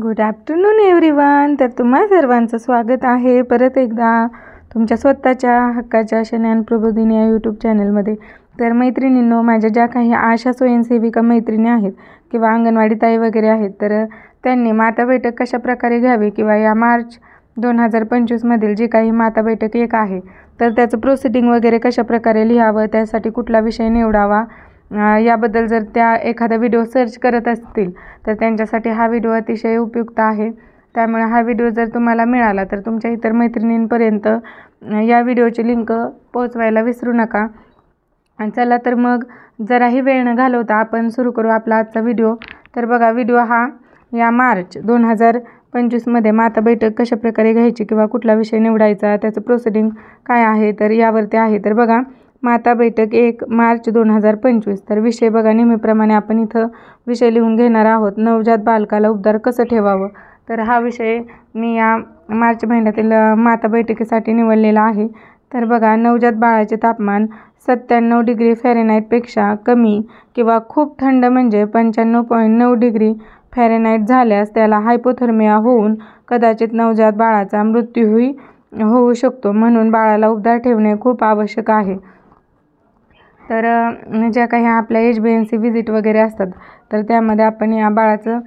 Good afternoon everyone. तर तुम्हा सर्वांचं स्वागत आहे परत एकदा तुमच्या स्वतःच्या हक्काच्या ज्ञानप्रबोधिनी या यूट्यूब चॅनलमध्ये. तर मैत्रिणींनो, माझ्या ज्या काही आशा स्वयंसेविका मैत्रिणी आहेत किंवा अंगणवाडी ताई वगैरे आहेत, तर त्यांनी माता बैठक कशा प्रकारे घ्यावी किंवा या मार्च 2025मधील जी काही माता बैठक एक आहे तर त्याचं प्रोसिडिंग वगैरे कशा प्रकारे लिहावं, त्यासाठी कुठला विषय निवडावा, याबद्दल जर त्या एखादा व्हिडिओ सर्च करत असतील तर त्यांच्यासाठी हा व्हिडिओ अतिशय उपयुक्त आहे. त्यामुळे हा व्हिडिओ जर तुम्हाला मिळाला तर तुमच्या इतर मैत्रिणींपर्यंत या व्हिडिओची लिंक पोहोचवायला विसरू नका. आणि चला तर मग जराही वेळ न घालवता आपण सुरू करू आपला आजचा व्हिडिओ. तर बघा, व्हिडिओ हा या मार्च 2025मध्ये माता बैठक कशा प्रकारे घ्यायची किंवा कुठला विषय निवडायचा, त्याचं प्रोसिडिंग काय आहे तर यावरती आहे. तर बघा, माता बैठक 1 मार्च 2025. तर विषय बघा, नेहमीप्रमाणे आपण इथं विषय लिहून घेणार आहोत. नवजात बालकाला उबदार कसं ठेवावं, तर हा विषय मी या मार्च महिन्यातील माता बैठकीसाठी निवडलेला आहे. तर बघा, नवजात बाळाचे तापमान 97 डिग्री फॅरेनहाइटपेक्षा कमी किंवा खूप थंड म्हणजे 95.9 डिग्री फॅरेनहाइट झाल्यास त्याला हायपोथर्मिया होऊन कदाचित नवजात बाळाचा मृत्यूही होऊ शकतो. म्हणून बाळाला उबदार ठेवणे खूप आवश्यक आहे. तर ज्या काही आपल्या HbA1c व्हिजिट वगैरे असतात तर त्यामध्ये आपण या बाळाचं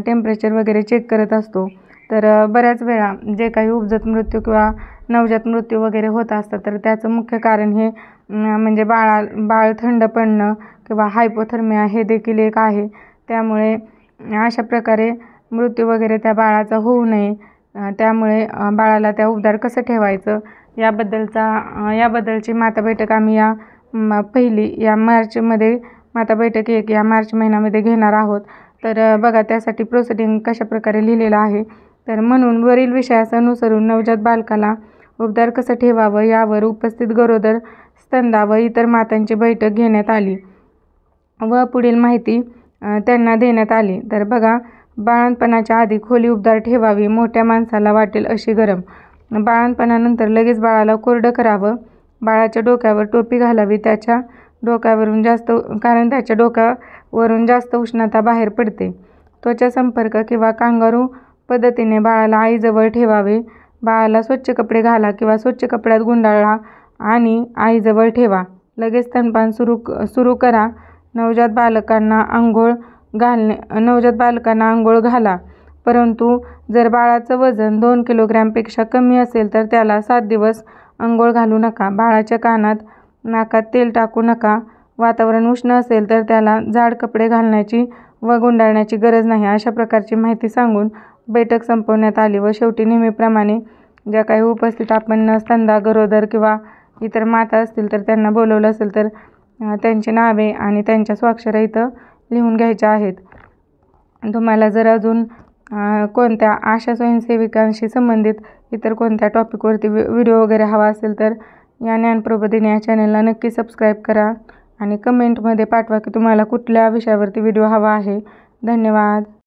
टेम्परेचर वगैरे चेक करत असतो. तर बऱ्याच वेळा जे काही उपजत मृत्यू किंवा नवजात मृत्यू वगैरे होत असतात तर त्याचं मुख्य कारण हे म्हणजे बाळ थंड पडणं किंवा हायपोथर्मिया हे देखील एक आहे. त्यामुळे अशा प्रकारे मृत्यू वगैरे त्या बाळाचा होऊ नये, त्यामुळे बाळाला त्या उबदार कसं ठेवायचं याबद्दलची माता बैठक आम्ही या पहिली या मार्चमध्ये माता बैठक 1 या मार्च महिन्यामध्ये घेणार आहोत. तर बघा, त्यासाठी प्रोसिडिंग कशा प्रकारे लिहिलेलं आहे. तर म्हणून वरील विषयास अनुसरून नवजात बालकाला उबदार कसं ठेवावं यावर उपस्थित गरोदर, स्तनदा व इतर मातांची बैठक घेण्यात आली व पुढील माहिती त्यांना देण्यात आली. तर बघा, बाळंतपणाच्या आधी खोली उबदार ठेवावी. मोठ्या माणसाला वाटेल अशी गरम. बाळंतपणानंतर लगेच बाळाला कोरडं करावं. बाळाच्या डोक्यावर टोपी घालावी. त्याच्या डोक्यावरून जास्त उष्णता बाहेर पडते. त्वचा संपर्क किंवा कांगारू पद्धतीने बाळाला आईजवळ ठेवावे. बाळाला स्वच्छ कपडे घाला किंवा स्वच्छ कपड्यात गुंडाळा आणि आईजवळ ठेवा. लगेच स्तनपान सुरू करा. नवजात बालकांना आंघोळ घाला. परंतु जर बाळाचं वजन 2 किलोग्रॅमपेक्षा कमी असेल तर त्याला 7 दिवस आंघोळ घालू नका. बाळाच्या कानात नाकात तेल टाकू नका. वातावरण उष्ण असेल तर त्याला जाड कपडे घालण्याची व गुंडाळण्याची गरज नाही. अशा प्रकारची माहिती सांगून बैठक संपवण्यात आली. व शेवटी नेहमीप्रमाणे ज्या काही उपस्थित आपण स्तनदा, गरोदर किंवा इतर माता असतील तर त्यांना बोलवलं असेल तर त्यांची नावे आणि त्यांच्या स्वाक्षऱ्या इथं लिहून घ्यायच्या आहेत. तुम्हाला जर अजून कोणत्या आशा स्वयंसेविकांशी संबंधित इतर कोणत्या टॉपिकवरती व्हिडिओ वगैरे हवा असेल तर या ज्ञानप्रबोधिनी या चॅनलला नक्की सबस्क्राईब करा आणि कमेंटमध्ये पाठवा की तुम्हाला कुठल्या विषयावरती व्हिडिओ हवा आहे. धन्यवाद.